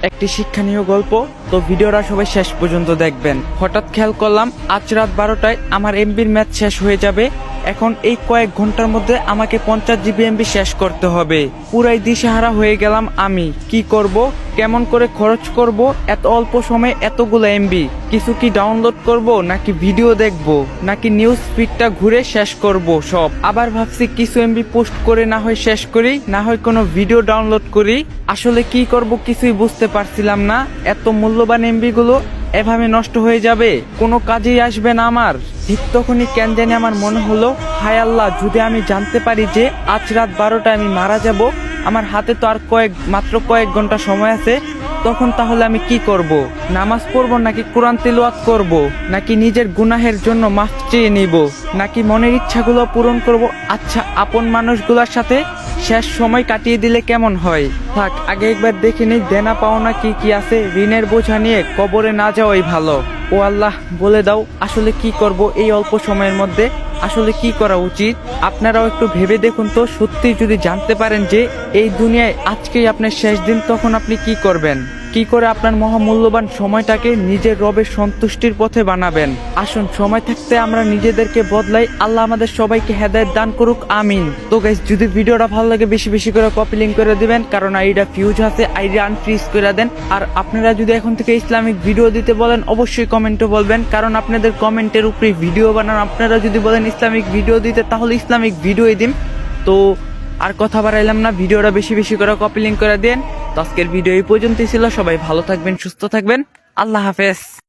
একটি শিক্ষণীয় গল্প। তো ভিডিওটা সবাই শেষ পর্যন্ত দেখবেন। হঠাৎ খেয়াল করলাম আজ রাত 12টায় আমার এমবির ম্যাচ শেষ হয়ে যাবে। এখন এই কয়েক ঘন্টার মধ্যে আমাকে 50 জিবি এমবি শেষ করতে হবে। পুরাই দিশেহারা হয়ে গেলাম আমি। কি করব, কেমন করে খরচ করব এত অল্প সময়ে এতগুলো এমবি? কিছু কি ডাউনলোড করব, নাকি ভিডিও দেখব, নাকি নিউজ ফিডটা ঘুরে শেষ করব সব? আবার ভাবছি কিছু এমবি পোস্ট করে না হয় শেষ করি, না হয় কোনো ভিডিও ডাউনলোড করি। আসলে কি করব কিছুই বুঝতে পারছিলাম না। এত মূল্যবান এমবি গুলো এভাবে নষ্ট হয়ে যাবে, কোনো কাজেই আসবে না আমার। ঠিক তখনই কেন জানি আমার মনে হলো, হায় আল্লাহ, যদি আমি জানতে পারি যে আজ রাত 12টায় আমি মারা যাব, আমার হাতে তো আর মাত্র কয়েক ঘন্টা সময় আছে, তখন তাহলে আমি কি করব? নামাজ পড়বো, নাকি কোরআন তিলাওয়াত করব, নাকি নিজের গুনাহের জন্য মাফ চেয়ে নিব, নাকি মনের ইচ্ছাগুলো পূরণ করব? আচ্ছা, আপন মানুষগুলোর সাথে শেষ সময় কাটিয়ে দিলে কেমন হয়? থাক, আগে একবার দেখে নিই দেনা পাওনা কি কি আছে। ঋণের বোঝা নিয়ে কবরে না যাওয়াই ভালো। ও আল্লাহ, বলে দাও আসলে কি করব এই অল্প সময়ের মধ্যে? আসলে কি করা উচিত? আপনারাও একটু ভেবে দেখুন তো। সত্যি যদি জানতে পারেন যে এই দুনিয়ায় আজকেই আপনার শেষ দিন, তখন আপনি কি করবেন? কি করে আপনার মহামূল্যবান সময়টাকে নিজের রবের সন্তুষ্টির পথে বানাবেন? আসুন, সময় থাকতে আমরা নিজেদেরকে বদলাই। আল্লাহ আমাদের সবাইকে হেদায়েত দান করুক, আমিন। তো গাইস, যদি ভিডিওটা ভালো লাগে বেশি বেশি করে কপি লিঙ্ক করে দিবেন, কারণ আইডিয়া ফিউজ আছে, আইডিয়া আনফ্রিজ করে দেন। আর আপনারা যদি এখন থেকে ইসলামিক ভিডিও দিতে বলেন, অবশ্যই কমেন্টে বলবেন, কারণ আপনাদের কমেন্টের উপরে ভিডিও বানান। আপনারা যদি বলেন ইসলামিক ভিডিও দিতে, তাহলে ইসলামিক ভিডিওই দিন। তো আর কথা বাড়াইলাম না, ভিডিওটা বেশি বেশি করে কপি লিঙ্ক করে দেন। তো আজকের ভিডিও এই পর্যন্তই ছিল। সবাই ভালো থাকবেন, সুস্থ থাকবেন। আল্লাহ হাফেজ।